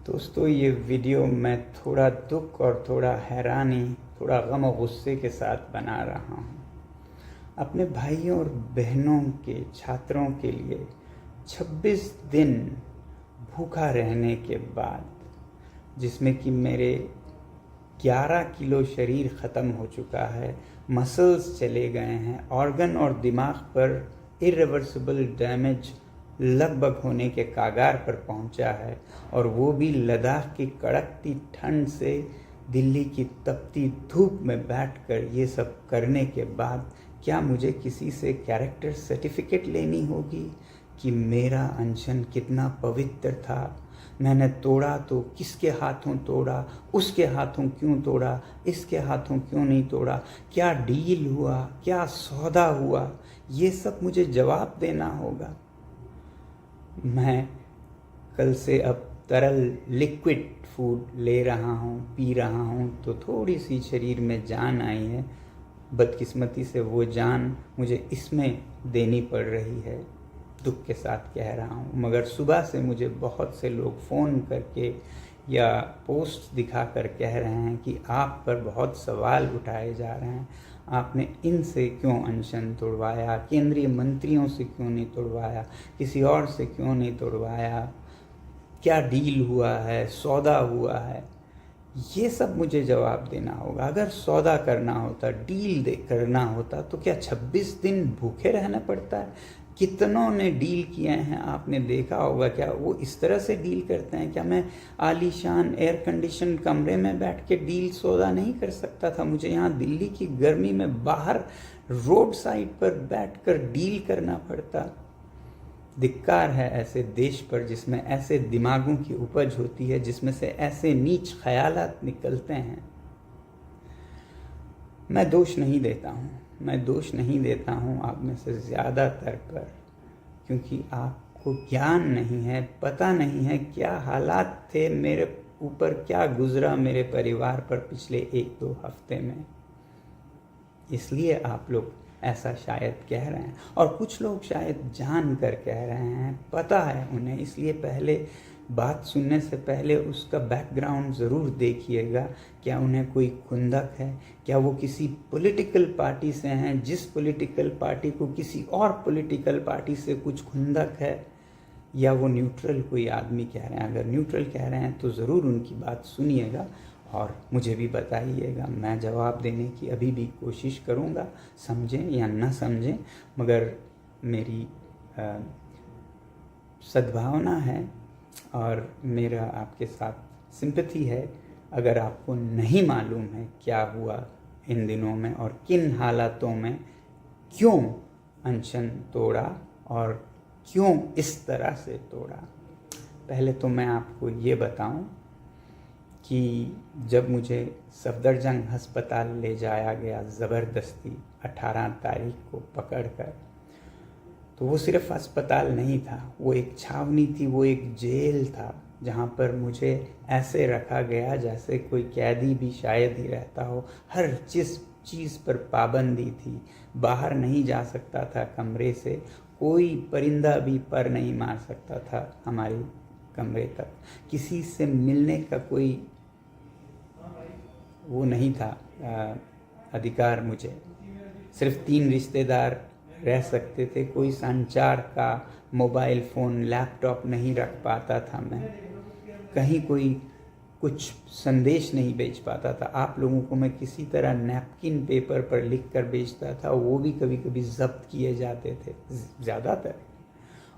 दोस्तों, ये वीडियो मैं थोड़ा दुख और थोड़ा हैरानी, थोड़ा गम और गुस्से के साथ बना रहा हूँ। अपने भाइयों और बहनों के छात्रों के लिए 26 दिन भूखा रहने के बाद, जिसमें कि मेरे 11 किलो शरीर ख़त्म हो चुका है, मसल्स चले गए हैं, ऑर्गन और दिमाग पर इरिवर्सिबल डैमेज लगभग होने के कागार पर पहुंचा है, और वो भी लद्दाख की कड़कती ठंड से दिल्ली की तपती धूप में बैठकर ये सब करने के बाद क्या मुझे किसी से कैरेक्टर सर्टिफिकेट लेनी होगी कि मेरा अनशन कितना पवित्र था? मैंने तोड़ा तो किसके हाथों तोड़ा, उसके हाथों क्यों तोड़ा, इसके हाथों क्यों नहीं तोड़ा, क्या डील हुआ, क्या सौदा हुआ, ये सब मुझे जवाब देना होगा। मैं कल से अब तरल लिक्विड फूड ले रहा हूँ, पी रहा हूँ, तो थोड़ी सी शरीर में जान आई है। बदकिस्मती से वो जान मुझे इसमें देनी पड़ रही है, दुख के साथ कह रहा हूँ। मगर सुबह से मुझे बहुत से लोग फ़ोन करके या पोस्ट दिखा कर कह रहे हैं कि आप पर बहुत सवाल उठाए जा रहे हैं, आपने इनसे क्यों अनशन तोड़वाया, केंद्रीय मंत्रियों से क्यों नहीं तोड़वाया, किसी और से क्यों नहीं तोड़वाया, क्या डील हुआ है, सौदा हुआ है। ये सब मुझे जवाब देना होगा। अगर सौदा करना होता, डील करना होता, तो क्या 26 दिन भूखे रहना पड़ता है? कितनों ने डील किए हैं, आपने देखा होगा। क्या वो इस तरह से डील करते हैं? क्या मैं आलीशान एयर कंडीशन कमरे में बैठ के डील सौदा नहीं कर सकता था? मुझे यहाँ दिल्ली की गर्मी में बाहर रोड साइड पर बैठकर डील करना पड़ता। धिक्कार है ऐसे देश पर जिसमें ऐसे दिमागों की उपज होती है, जिसमें से ऐसे नीच ख्यालात निकलते हैं। मैं दोष नहीं देता हूँ आप में से ज़्यादातर पर, क्योंकि आपको ज्ञान नहीं है, पता नहीं है क्या हालात थे मेरे ऊपर, क्या गुजरा मेरे परिवार पर पिछले 1-2 हफ्ते में। इसलिए आप लोग ऐसा शायद कह रहे हैं, और कुछ लोग शायद जान कर कह रहे हैं, पता है उन्हें। इसलिए पहले बात सुनने से पहले उसका बैकग्राउंड ज़रूर देखिएगा। क्या उन्हें कोई खुंदक है? क्या वो किसी पॉलिटिकल पार्टी से हैं, जिस पॉलिटिकल पार्टी को किसी और पॉलिटिकल पार्टी से कुछ खुंदक है? या वो न्यूट्रल कोई आदमी कह रहे हैं? अगर न्यूट्रल कह रहे हैं तो ज़रूर उनकी बात सुनिएगा और मुझे भी बताइएगा। मैं जवाब देने की अभी भी कोशिश करूँगा, समझें या न समझें, मगर मेरी सद्भावना है और मेरा आपके साथ सिंपैथी है। अगर आपको नहीं मालूम है क्या हुआ इन दिनों में और किन हालातों में क्यों अनशन तोड़ा और क्यों इस तरह से तोड़ा, पहले तो मैं आपको ये बताऊं कि जब मुझे सफदरजंग अस्पताल ले जाया गया ज़बरदस्ती 18 तारीख को पकड़कर, तो वो सिर्फ अस्पताल नहीं था, वो एक छावनी थी, वो एक जेल था, जहाँ पर मुझे ऐसे रखा गया जैसे कोई कैदी भी शायद ही रहता हो। हर चीज़ पर पाबंदी थी, बाहर नहीं जा सकता था कमरे से, कोई परिंदा भी पर नहीं मार सकता था हमारे कमरे तक, किसी से मिलने का कोई वो नहीं था अधिकार। मुझे सिर्फ 3 रिश्तेदार रह सकते थे, कोई संचार का मोबाइल फ़ोन, लैपटॉप नहीं रख पाता था मैं, कहीं कोई कुछ संदेश नहीं भेज पाता था। आप लोगों को मैं किसी तरह नैपकिन पेपर पर लिख कर भेजता था, वो भी कभी कभी ज़ब्त किए जाते थे ज़्यादातर।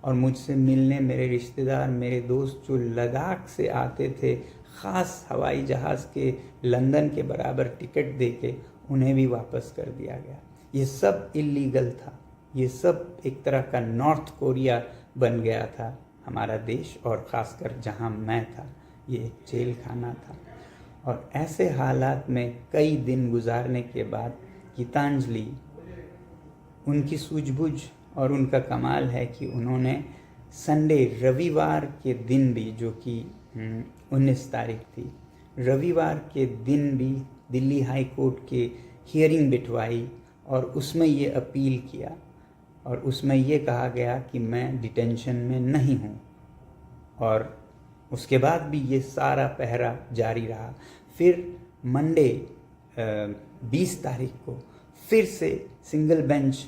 और मुझसे मिलने मेरे रिश्तेदार, मेरे दोस्त जो लद्दाख से आते थे, ख़ास हवाई जहाज़ के लंदन के बराबर टिकट देके, उन्हें भी वापस कर दिया गया। ये सब इल्लीगल था, ये सब एक तरह का नॉर्थ कोरिया बन गया था हमारा देश, और ख़ासकर जहाँ मैं था ये एक जेल खाना था। और ऐसे हालात में कई दिन गुजारने के बाद गीतांजलि, उनकी सूझबूझ और उनका कमाल है कि उन्होंने संडे, रविवार के दिन भी, जो कि 19 तारीख थी, रविवार के दिन भी दिल्ली हाई कोर्ट के हियरिंग बिठवाई और उसमें ये अपील किया, और उसमें ये कहा गया कि मैं डिटेंशन में नहीं हूँ, और उसके बाद भी ये सारा पहरा जारी रहा। फिर मंडे 20 तारीख को फिर से सिंगल बेंच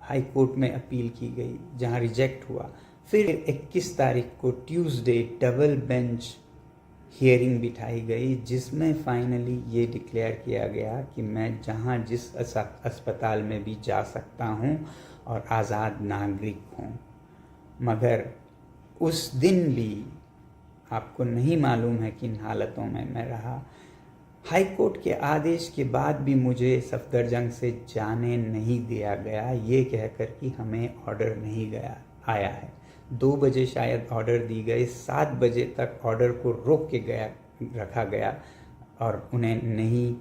हाई कोर्ट में अपील की गई, जहां रिजेक्ट हुआ। फिर 21 तारीख को ट्यूसडे डबल बेंच हियरिंग बिठाई गई, जिसमें फाइनली ये डिक्लेयर किया गया कि मैं जहां जिस अस्पताल में भी जा सकता हूं और आज़ाद नागरिक हूं। मगर उस दिन भी आपको नहीं मालूम है किन हालतों में मैं रहा। हाई कोर्ट के आदेश के बाद भी मुझे सफदरजंग से जाने नहीं दिया गया, ये कहकर कि हमें ऑर्डर नहीं आया है। 2 बजे शायद ऑर्डर दी गई, 7 बजे तक ऑर्डर को रोक के रखा गया और उन्हें नहीं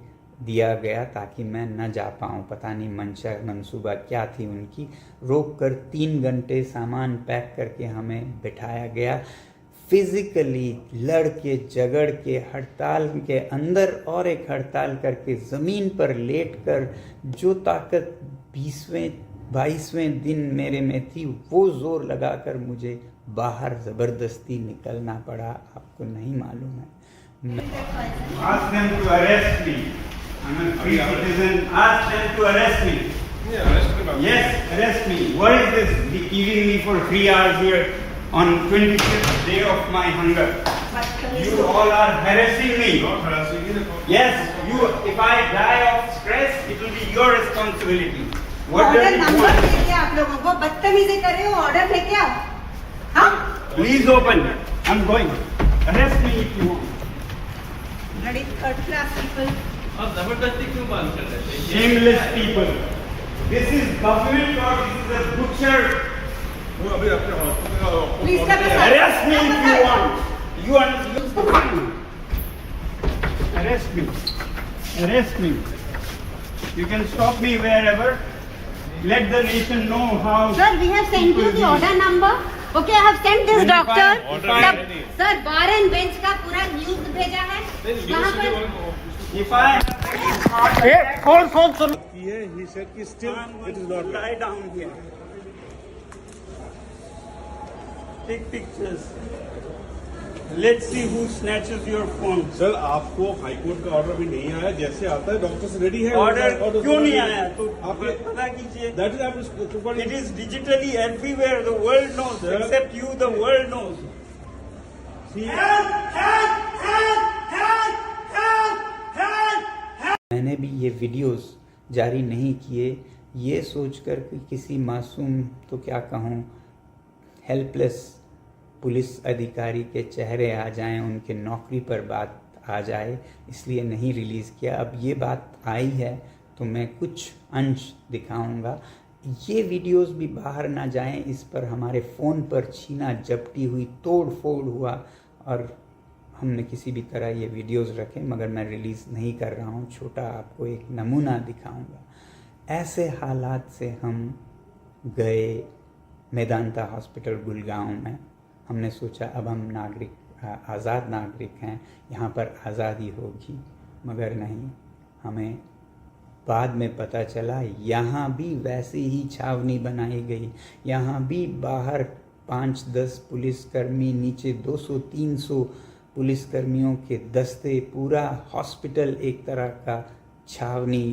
दिया गया ताकि मैं न जा पाऊँ। पता नहीं मंसूबा क्या थी उनकी। रोक कर 3 घंटे सामान पैक करके हमें बिठाया गया। फिजिकली लड़ के झगड़ के हड़ताल के अंदर और एक हड़ताल करके ज़मीन पर लेटकर जो ताकत 22वें दिन मेरे में थी, वो जोर लगाकर मुझे बाहर ज़बरदस्ती निकलना पड़ा। आपको नहीं मालूम है। Ask them to arrest me. I'm a free citizen. Ask them to arrest me. Yes, arrest me. What is this? Giving me for 3 hours here on 25th day of my hunger. You all are harassing me. Not harassing you. Yes, you. If I die of stress, it will be your responsibility. What order does it number want? लेके आप लोगों को बदतमीजी कर रहे हो, order लेके आओ। हाँ, Please open. I'm going. Arrest me if you want. bloody third class people. आप जबरदस्ती क्यों बात कर रहे थे? Shameless people. This is government or this is a butcher. वो अभी अपने हॉस्पिटल का Please step aside. Arrest me if you want. You arrest me. Arrest me. You can stop me wherever. Let the nation know how. Sir, we have sent you the order number. Okay, I have sent this doctor. order तब- ready. Sir, bar and bench का पूरा news भेजा है। वहाँ पर If I he said कि still it is not lie down here. Take pictures. Let's see who snatches your phone. Sir आपको high court का ऑर्डर भी नहीं आया, जैसे आता है डॉक्टर से रेडी है ऑर्डर क्यों नहीं आया? तो आपके पता कीजिए। दैट इज आप It is digitally everywhere. The world knows. Sir. Except you, the world knows. मैंने भी ये वीडियोस जारी नहीं किए, ये सोचकर कि किसी मासूम, तो क्या कहूँ, हेल्पलेस पुलिस अधिकारी के चेहरे आ जाएं, उनके नौकरी पर बात आ जाए, इसलिए नहीं रिलीज़ किया। अब ये बात आई है तो मैं कुछ अंश दिखाऊंगा। ये वीडियोस भी बाहर ना जाएं, इस पर हमारे फ़ोन पर छीना झपटी हुई, तोड़ फोड़ हुआ और हमने किसी भी तरह ये वीडियोस रखे, मगर मैं रिलीज़ नहीं कर रहा हूँ। छोटा आपको एक नमूना दिखाऊंगा। ऐसे हालात से हम गए मेदांता हॉस्पिटल गुड़गांव में। हमने सोचा अब हम आज़ाद नागरिक हैं, यहाँ पर आज़ादी होगी, मगर नहीं। हमें बाद में पता चला यहाँ भी वैसी ही छावनी बनाई गई। यहाँ भी बाहर 5-10 पुलिसकर्मी, नीचे 200-300 पुलिसकर्मियों के दस्ते, पूरा हॉस्पिटल एक तरह का छावनी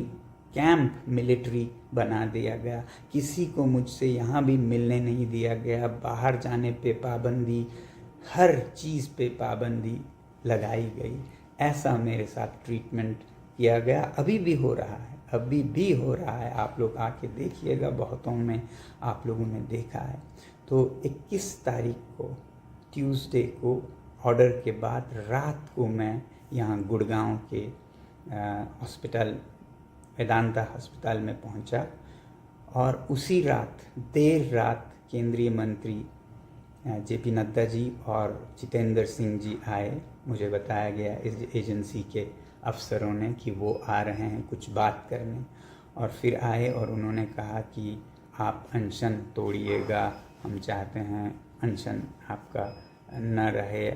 कैंप मिलिट्री बना दिया गया। किसी को मुझसे यहाँ भी मिलने नहीं दिया गया। बाहर जाने पे पाबंदी, हर चीज़ पे पाबंदी लगाई गई। ऐसा मेरे साथ ट्रीटमेंट किया गया। अभी भी हो रहा है, अभी भी हो रहा है। आप लोग आके देखिएगा, बहुतों में आप लोगों ने देखा है। तो 21 तारीख को ट्यूसडे को ऑर्डर के बाद रात को मैं यहाँ गुड़गांव के हॉस्पिटल वेदांता अस्पताल में पहुंचा और उसी रात देर रात केंद्रीय मंत्री जेपी नड्डा जी और जितेंद्र सिंह जी आए। मुझे बताया गया इस एजेंसी के अफसरों ने कि वो आ रहे हैं कुछ बात करने, और फिर आए और उन्होंने कहा कि आप अनशन तोड़िएगा, हम चाहते हैं अनशन आपका न रहे,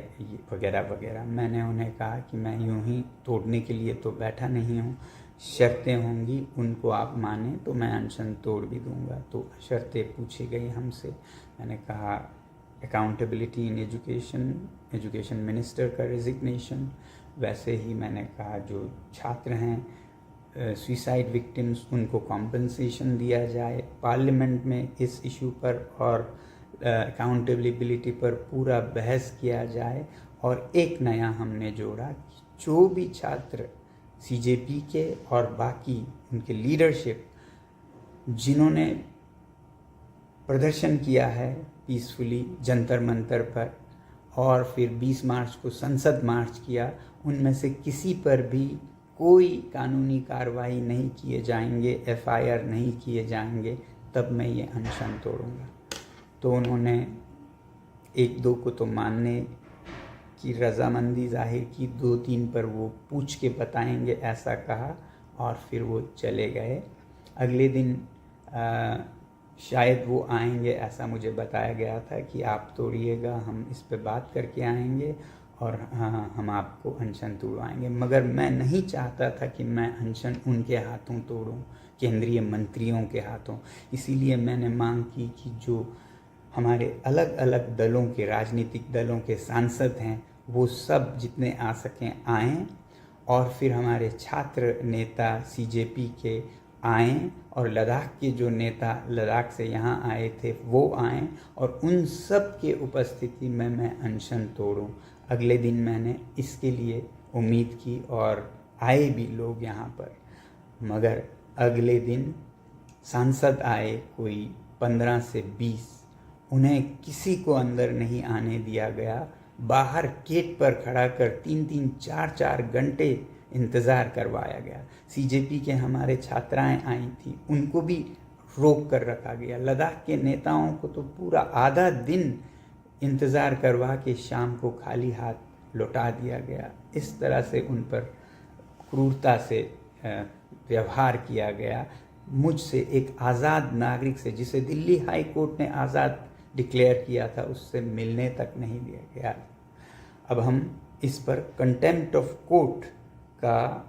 वगैरह वगैरह। मैंने उन्हें कहा कि मैं यूं ही तोड़ने के लिए तो बैठा नहीं हूं, शर्तें होंगी, उनको आप माने तो मैं अनशन तोड़ भी दूंगा। तो शर्तें पूछी गई हमसे। मैंने कहा अकाउंटेबिलिटी इन एजुकेशन मिनिस्टर का रेजिग्नेशन, वैसे ही मैंने कहा जो छात्र हैं सुसाइड विक्टिम्स उनको कॉम्पनसेशन दिया जाए, पार्लियामेंट में इस इशू पर और अकाउंटेबिलिटी पर पूरा बहस किया जाए। और एक नया हमने जोड़ा कि जो भी छात्र सीजेपी के और बाकी उनके लीडरशिप जिन्होंने प्रदर्शन किया है पीसफुली जंतर मंतर पर और फिर 20 मार्च को संसद मार्च किया, उनमें से किसी पर भी कोई कानूनी कार्रवाई नहीं किए जाएंगे, एफआईआर नहीं किए जाएंगे, तब मैं ये अनशन तोड़ूंगा। तो उन्होंने एक दो को तो मानने की रजामंदी जाहिर की, 2-3 पर वो पूछ के बताएंगे ऐसा कहा और फिर वो चले गए। अगले दिन शायद वो आएंगे ऐसा मुझे बताया गया था कि आप तोड़िएगा, हम इस पे बात करके आएंगे और हाँ हम आपको अनशन तोड़वाएंगे। मगर मैं नहीं चाहता था कि मैं अनशन उनके हाथों तोड़ूं, केंद्रीय मंत्रियों के हाथों। इसीलिए मैंने मांग की कि जो हमारे अलग अलग दलों के राजनीतिक दलों के सांसद हैं वो सब जितने आ सकें आएँ और फिर हमारे छात्र नेता सीजेपी के आएँ और लद्दाख के जो नेता लद्दाख से यहाँ आए थे वो आएँ और उन सब के उपस्थिति में मैं अनशन तोड़ूं। अगले दिन मैंने इसके लिए उम्मीद की और आए भी लोग यहाँ पर। मगर अगले दिन सांसद आए कोई 15 से 20, उन्हें किसी को अंदर नहीं आने दिया गया। बाहर गेट पर खड़ा कर 3-3, 4-4 घंटे इंतज़ार करवाया गया। सीजेपी के हमारे छात्राएं आई थी, उनको भी रोक कर रखा गया। लद्दाख के नेताओं को तो पूरा आधा दिन इंतज़ार करवा के शाम को खाली हाथ लौटा दिया गया। इस तरह से उन पर क्रूरता से व्यवहार किया गया। मुझसे एक आज़ाद नागरिक से, जिसे दिल्ली हाई कोर्ट ने आज़ाद डिक्लेयर किया था, उससे मिलने तक नहीं दिया गया। अब हम इस पर कंटेम्प्ट ऑफ कोर्ट का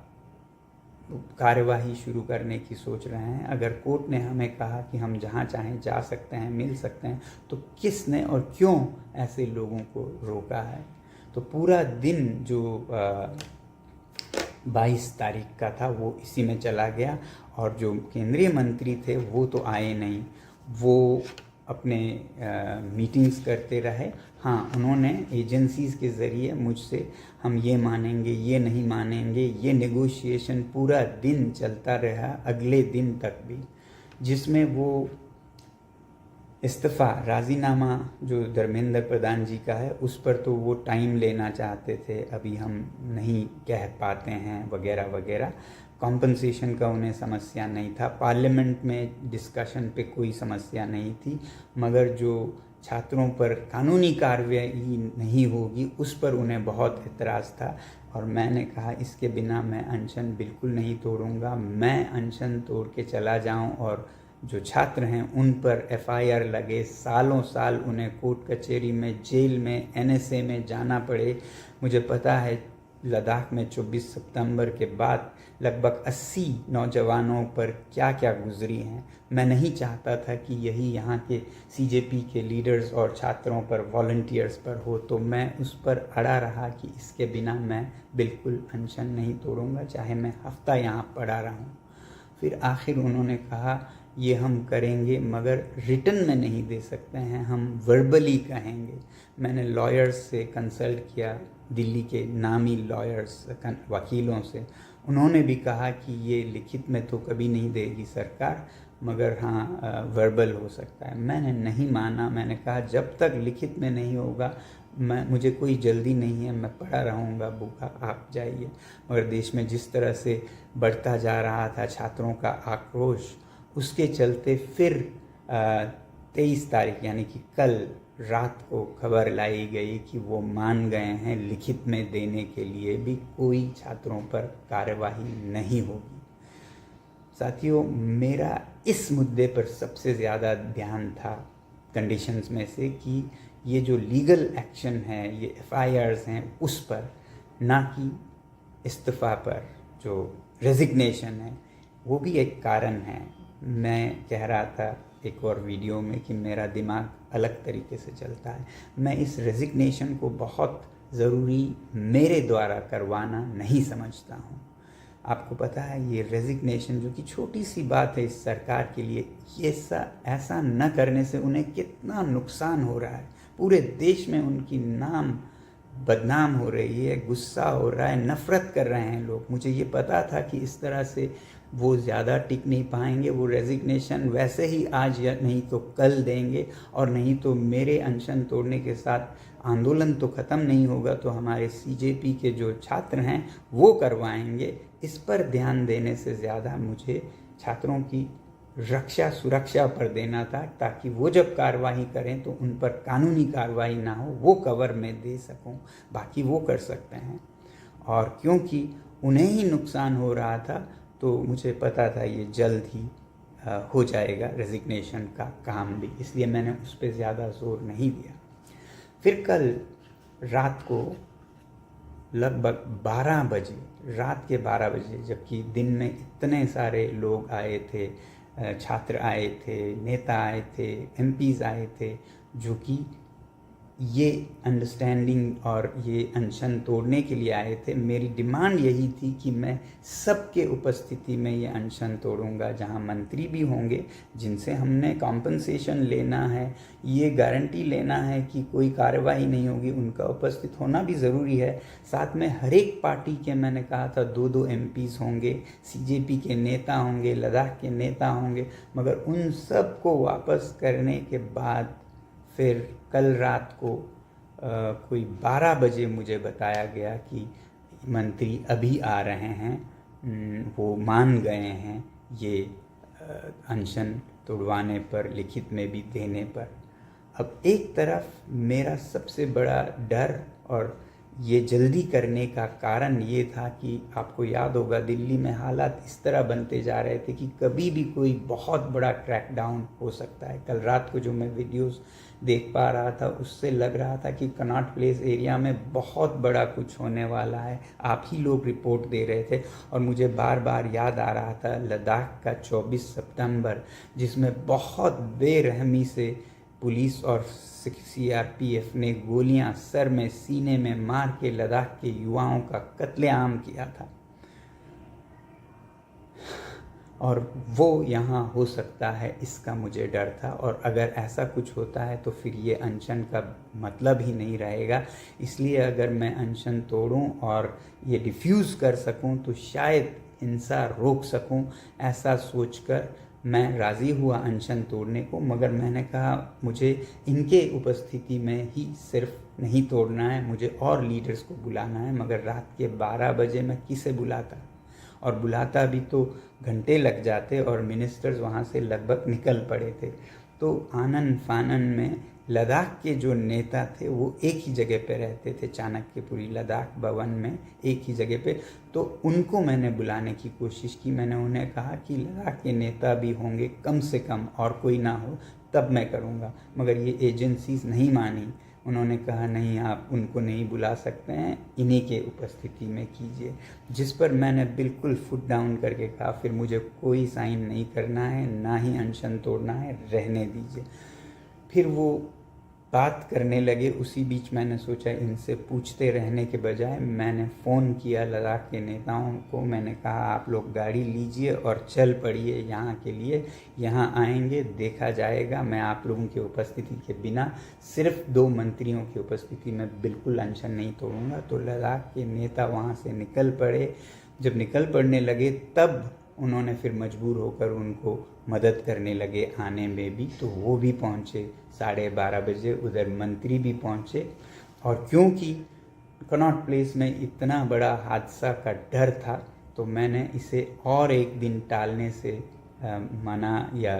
कार्यवाही शुरू करने की सोच रहे हैं। अगर कोर्ट ने हमें कहा कि हम जहाँ चाहें जा सकते हैं, मिल सकते हैं, तो किसने और क्यों ऐसे लोगों को रोका है? तो पूरा दिन जो 22 तारीख का था वो इसी में चला गया और जो केंद्रीय मंत्री थे वो तो आए नहीं, वो अपने मीटिंग्स करते रहे। हाँ, उन्होंने एजेंसीज़ के ज़रिए मुझसे हम ये मानेंगे, ये नहीं मानेंगे, ये नेगोशिएशन पूरा दिन चलता रहा, अगले दिन तक भी, जिसमें वो इस्तीफ़ा राज़ीनामा जो धर्मेंद्र प्रधान जी का है उस पर तो वो टाइम लेना चाहते थे, अभी हम नहीं कह पाते हैं वगैरह वगैरह। कॉम्पनसेशन का उन्हें समस्या नहीं था, पार्लियामेंट में डिस्कशन पे कोई समस्या नहीं थी, मगर जो छात्रों पर कानूनी कार्रवाई नहीं होगी उस पर उन्हें बहुत एतराज़ था। और मैंने कहा इसके बिना मैं अनशन बिल्कुल नहीं तोड़ूंगा। मैं अनशन तोड़ के चला जाऊं और जो छात्र हैं उन पर एफआईआर लगे, सालों साल उन्हें कोर्ट कचहरी में, जेल में, एनएसए में जाना पड़े। मुझे पता है लद्दाख में 24 सितंबर के बाद लगभग 80 नौजवानों पर क्या क्या गुजरी हैं। मैं नहीं चाहता था कि यही यहाँ के सीजेपी के लीडर्स और छात्रों पर, वॉलंटियर्स पर हो, तो मैं उस पर अड़ा रहा कि इसके बिना मैं बिल्कुल अनशन नहीं तोड़ूंगा, चाहे मैं हफ्ता यहाँ पड़ा रहूँ। फिर आखिर उन्होंने कहा ये हम करेंगे मगर रिटन में नहीं दे सकते हैं, हम वर्बली कहेंगे। मैंने लॉयर्स से कंसल्ट किया, दिल्ली के नामी लॉयर्स, वकीलों से। उन्होंने भी कहा कि ये लिखित में तो कभी नहीं देगी सरकार, मगर हाँ वर्बल हो सकता है। मैंने नहीं माना, मैंने कहा जब तक लिखित में नहीं होगा मुझे कोई जल्दी नहीं है, मैं पड़ा रहूँगा भूखा, आप जाइए। मगर देश में जिस तरह से बढ़ता जा रहा था छात्रों का आक्रोश, उसके चलते फिर 23 तारीख यानी कि कल रात को खबर लाई गई कि वो मान गए हैं लिखित में देने के लिए भी कोई छात्रों पर कार्यवाही नहीं होगी। साथियों, मेरा इस मुद्दे पर सबसे ज़्यादा ध्यान था कंडीशंस में से कि ये जो लीगल एक्शन है, ये एफआईआर्स हैं उस पर, ना कि इस्तीफ़ा पर। जो रेजिग्नेशन है वो भी एक कारण है। मैं कह रहा था एक और वीडियो में कि मेरा दिमाग अलग तरीके से चलता है। मैं इस रेजिग्नेशन को बहुत ज़रूरी मेरे द्वारा करवाना नहीं समझता हूँ। आपको पता है ये रेजिग्नेशन जो कि छोटी सी बात है इस सरकार के लिए, ये ऐसा न करने से उन्हें कितना नुकसान हो रहा है। पूरे देश में उनकी नाम बदनाम हो रही है, गुस्सा हो रहा है, नफ़रत कर रहे हैं लोग। मुझे ये पता था कि इस तरह से वो ज़्यादा टिक नहीं पाएंगे। वो रेजिग्नेशन वैसे ही आज या नहीं तो कल देंगे, और नहीं तो मेरे अनशन तोड़ने के साथ आंदोलन तो ख़त्म नहीं होगा, तो हमारे सीजेपी के जो छात्र हैं वो करवाएंगे। इस पर ध्यान देने से ज़्यादा मुझे छात्रों की रक्षा सुरक्षा पर देना था, ताकि वो जब कार्रवाई करें तो उन पर कानूनी कार्रवाई ना हो, वो कवर में दे सकूं। बाकी वो कर सकते हैं, और क्योंकि उन्हें ही नुकसान हो रहा था तो मुझे पता था ये जल्द ही हो जाएगा राजिग्नेशन का काम भी, इसलिए मैंने उस पर ज़्यादा जोर नहीं दिया। फिर कल रात को लगभग 12 बजे, रात के 12 बजे, जबकि दिन में इतने सारे लोग आए थे, छात्र आए थे, नेता आए थे, एमपीज़ आए थे, जो कि ये अंडरस्टैंडिंग और ये अनशन तोड़ने के लिए आए थे। मेरी डिमांड यही थी कि मैं सबके उपस्थिति में ये अनशन तोड़ूंगा, जहां मंत्री भी होंगे, जिनसे हमने कॉम्पनसेशन लेना है, ये गारंटी लेना है कि कोई कार्रवाई नहीं होगी, उनका उपस्थित होना भी ज़रूरी है। साथ में हर एक पार्टी के, मैंने कहा था 2-2 एमपीज़ होंगे, सीजेपी के नेता होंगे, लद्दाख के नेता होंगे, मगर उन सब को वापस करने के बाद फिर कल रात को कोई 12 बजे मुझे बताया गया कि मंत्री अभी आ रहे हैं, वो मान गए हैं ये अनशन तोड़वाने पर, लिखित में भी देने पर। अब एक तरफ मेरा सबसे बड़ा डर और ये जल्दी करने का कारण ये था कि आपको याद होगा दिल्ली में हालात इस तरह बनते जा रहे थे कि कभी भी कोई बहुत बड़ा क्रैकडाउन हो सकता है। कल रात को जो मैं वीडियोस देख पा रहा था उससे लग रहा था कि कनॉट प्लेस एरिया में बहुत बड़ा कुछ होने वाला है। आप ही लोग रिपोर्ट दे रहे थे, और मुझे बार बार याद आ रहा था लद्दाख का 24 सितंबर, जिसमें बहुत बेरहमी से पुलिस और सीआरपीएफ ने गोलियां सर में, सीने में मार के लद्दाख के युवाओं का कत्लेआम किया था, और वो यहाँ हो सकता है, इसका मुझे डर था। और अगर ऐसा कुछ होता है तो फिर ये अनशन का मतलब ही नहीं रहेगा। इसलिए अगर मैं अनशन तोड़ूं और ये डिफ्यूज़ कर सकूं तो शायद हिंसा रोक सकूं, ऐसा सोचकर मैं राज़ी हुआ अनशन तोड़ने को। मगर मैंने कहा मुझे इनके उपस्थिति में ही सिर्फ नहीं तोड़ना है, मुझे और लीडर्स को बुलाना है। मगर रात के 12 बजे मैं किसे बुलाता, और बुलाता भी तो घंटे लग जाते, और मिनिस्टर्स वहाँ से लगभग निकल पड़े थे। तो आनन फानन में लद्दाख के जो नेता थे वो एक ही जगह पे रहते थे, चाणक्यपुरी लद्दाख भवन में एक ही जगह पे। तो उनको मैंने बुलाने की कोशिश की। मैंने उन्हें कहा कि लद्दाख के नेता भी होंगे कम से कम, और कोई ना हो तब मैं करूँगा। मगर ये एजेंसीज नहीं मानी। उन्होंने कहा नहीं, आप उनको नहीं बुला सकते हैं, इन्हीं के उपस्थिति में कीजिए। जिस पर मैंने बिल्कुल फुट डाउन करके कहा फिर मुझे कोई साइन नहीं करना है, ना ही अनशन तोड़ना है, रहने दीजिए। फिर वो बात करने लगे। उसी बीच मैंने सोचा इनसे पूछते रहने के बजाय मैंने फ़ोन किया लद्दाख के नेताओं को। मैंने कहा आप लोग गाड़ी लीजिए और चल पड़िए यहाँ के लिए, यहाँ आएंगे, देखा जाएगा। मैं आप लोगों की उपस्थिति के बिना, सिर्फ 2 मंत्रियों की उपस्थिति में बिल्कुल अनशन नहीं तोड़ूंगा। तो लद्दाख के नेता वहाँ से निकल पड़े। जब निकल पड़ने लगे तब उन्होंने फिर मजबूर होकर उनको मदद करने लगे आने में भी। तो वो भी पहुँचे 12:30 बजे, उधर मंत्री भी पहुँचे। और क्योंकि कनॉट प्लेस में इतना बड़ा हादसा का डर था तो मैंने इसे और एक दिन टालने से मना या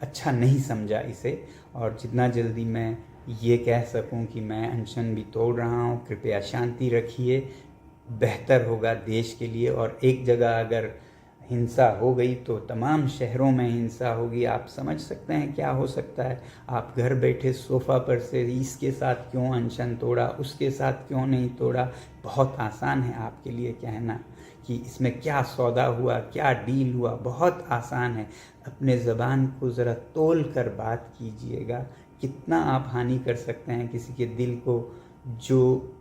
अच्छा नहीं समझा इसे। और जितना जल्दी मैं ये कह सकूं कि मैं अनशन भी तोड़ रहा हूं, कृपया शांति रखिए, बेहतर होगा देश के लिए। और एक जगह अगर हिंसा हो गई तो तमाम शहरों में हिंसा होगी। आप समझ सकते हैं क्या हो सकता है। आप घर बैठे सोफ़ा पर से इसके साथ क्यों अनशन तोड़ा, उसके साथ क्यों नहीं तोड़ा, बहुत आसान है आपके लिए कहना कि इसमें क्या सौदा हुआ, क्या डील हुआ, बहुत आसान है। अपने ज़बान को ज़रा तोल कर बात कीजिएगा कितना आप हानि कर सकते हैं किसी के दिल को, जो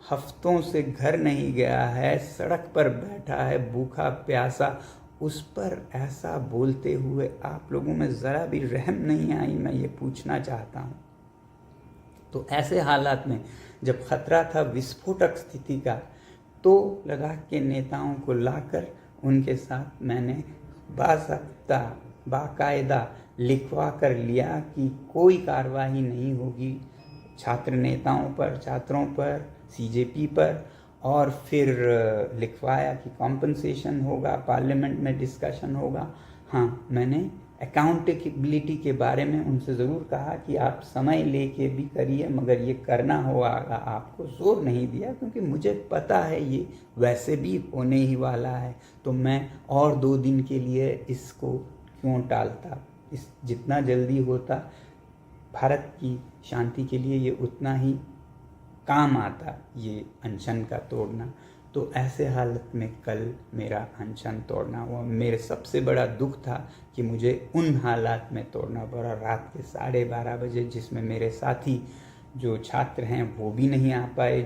हफ्तों से घर नहीं गया है, सड़क पर बैठा है भूखा प्यासा, उस पर ऐसा बोलते हुए आप लोगों में ज़रा भी रहम नहीं आई। मैं ये पूछना चाहता हूँ। तो ऐसे हालात में जब खतरा था विस्फोटक स्थिति का, तो लद्दाख के नेताओं को लाकर उनके साथ मैंने बाकायदा लिखवा कर लिया कि कोई कार्रवाई नहीं होगी छात्र नेताओं पर, छात्रों पर, सीजेपी पर, और फिर लिखवाया कि कॉम्पनसेशन होगा, पार्लियामेंट में डिस्कशन होगा। हाँ, मैंने अकाउंटेबिलिटी के बारे में उनसे ज़रूर कहा कि आप समय लेके भी करिए, मगर ये करना होगा आपको, जोर नहीं दिया क्योंकि मुझे पता है ये वैसे भी होने ही वाला है, तो मैं और 2 दिन के लिए इसको क्यों टालता। इस जितना जल्दी होता भारत की शांति के लिए ये उतना ही काम आता, ये अनशन का तोड़ना। तो ऐसे हालत में कल मेरा अनशन तोड़ना हुआ। मेरे सबसे बड़ा दुख था कि मुझे उन हालात में तोड़ना पड़ा, रात के 12:30 बजे, जिसमें मेरे साथी जो छात्र हैं वो भी नहीं आ पाए,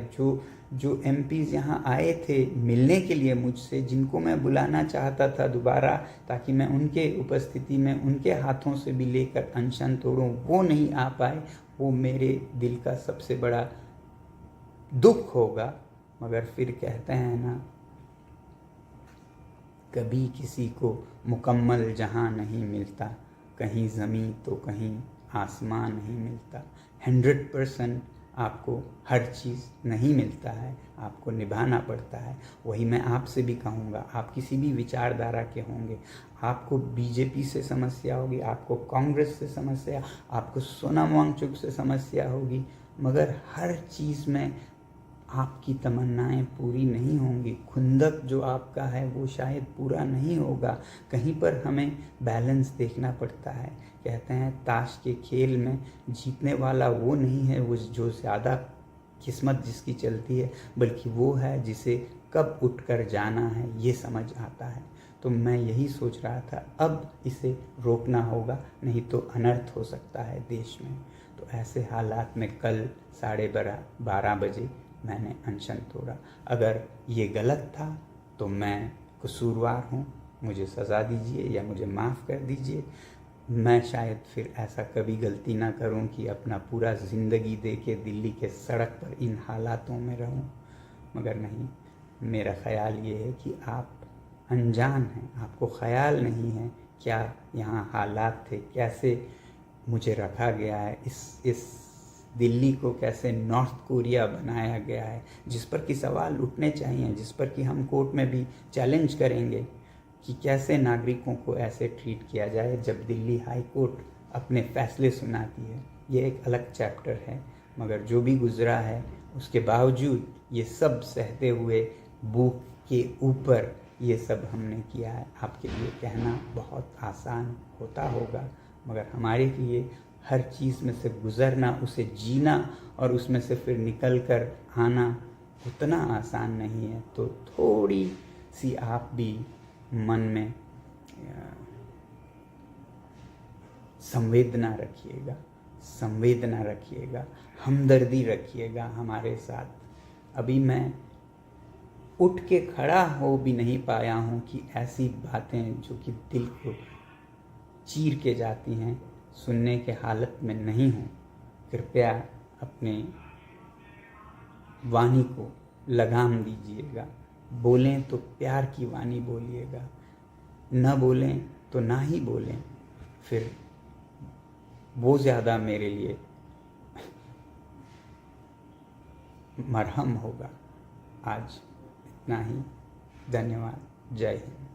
जो एमपीज़ यहाँ आए थे मिलने के लिए मुझसे, जिनको मैं बुलाना चाहता था दोबारा ताकि मैं उनके उपस्थिति में उनके हाथों से भी लेकर अनशन तोड़ूं, वो नहीं आ पाए। वो मेरे दिल का सबसे बड़ा दुख होगा। मगर फिर कहते हैं ना, कभी किसी को मुकम्मल जहां नहीं मिलता, कहीं ज़मीं तो कहीं आसमान नहीं मिलता। 100% आपको हर चीज़ नहीं मिलता है, आपको निभाना पड़ता है। वही मैं आपसे भी कहूँगा, आप किसी भी विचारधारा के होंगे, आपको बीजेपी से समस्या होगी, आपको कांग्रेस से समस्या, आपको सोनम वांगचुक से समस्या होगी, मगर हर चीज़ में आपकी तमन्नाएं पूरी नहीं होंगी। खुंदक जो आपका है वो शायद पूरा नहीं होगा। कहीं पर हमें बैलेंस देखना पड़ता है। कहते हैं ताश के खेल में जीतने वाला वो नहीं है वो जो ज़्यादा किस्मत जिसकी चलती है, बल्कि वो है जिसे कब उठकर जाना है ये समझ आता है। तो मैं यही सोच रहा था, अब इसे रोकना होगा, नहीं तो अनर्थ हो सकता है देश में। तो ऐसे हालात में कल 12:30 बजे मैंने अनशन तोड़ा। अगर ये गलत था तो मैं कसूरवार हूँ, मुझे सज़ा दीजिए या मुझे माफ़ कर दीजिए। मैं शायद फिर ऐसा कभी गलती ना करूं कि अपना पूरा ज़िंदगी दे के दिल्ली के सड़क पर इन हालातों में रहूं। मगर नहीं, मेरा ख़्याल ये है कि आप अनजान हैं, आपको ख़्याल नहीं है क्या यहाँ हालात थे, कैसे मुझे रखा गया है, इस दिल्ली को कैसे नॉर्थ कोरिया बनाया गया है, जिस पर कि सवाल उठने चाहिए, जिस पर कि हम कोर्ट में भी चैलेंज करेंगे कि कैसे नागरिकों को ऐसे ट्रीट किया जाए जब दिल्ली हाई कोर्ट अपने फैसले सुनाती है। ये एक अलग चैप्टर है, मगर जो भी गुजरा है उसके बावजूद ये सब सहते हुए भूख के ऊपर ये सब हमने किया है। आपके लिए कहना बहुत आसान होता होगा, मगर हमारे लिए हर चीज़ में से गुज़रना, उसे जीना और उसमें से फिर निकल कर आना उतना आसान नहीं है। तो थोड़ी सी आप भी मन में संवेदना रखिएगा, हमदर्दी रखिएगा हमारे साथ। अभी मैं उठ के खड़ा हो भी नहीं पाया हूँ कि ऐसी बातें जो कि दिल को चीर के जाती हैं सुनने के हालत में नहीं हूँ। कृपया अपने वाणी को लगाम दीजिएगा। बोलें तो प्यार की वाणी बोलिएगा, न बोलें तो ना ही बोलें, फिर वो ज़्यादा मेरे लिए मरहम होगा। आज इतना ही। धन्यवाद। जय हिंद।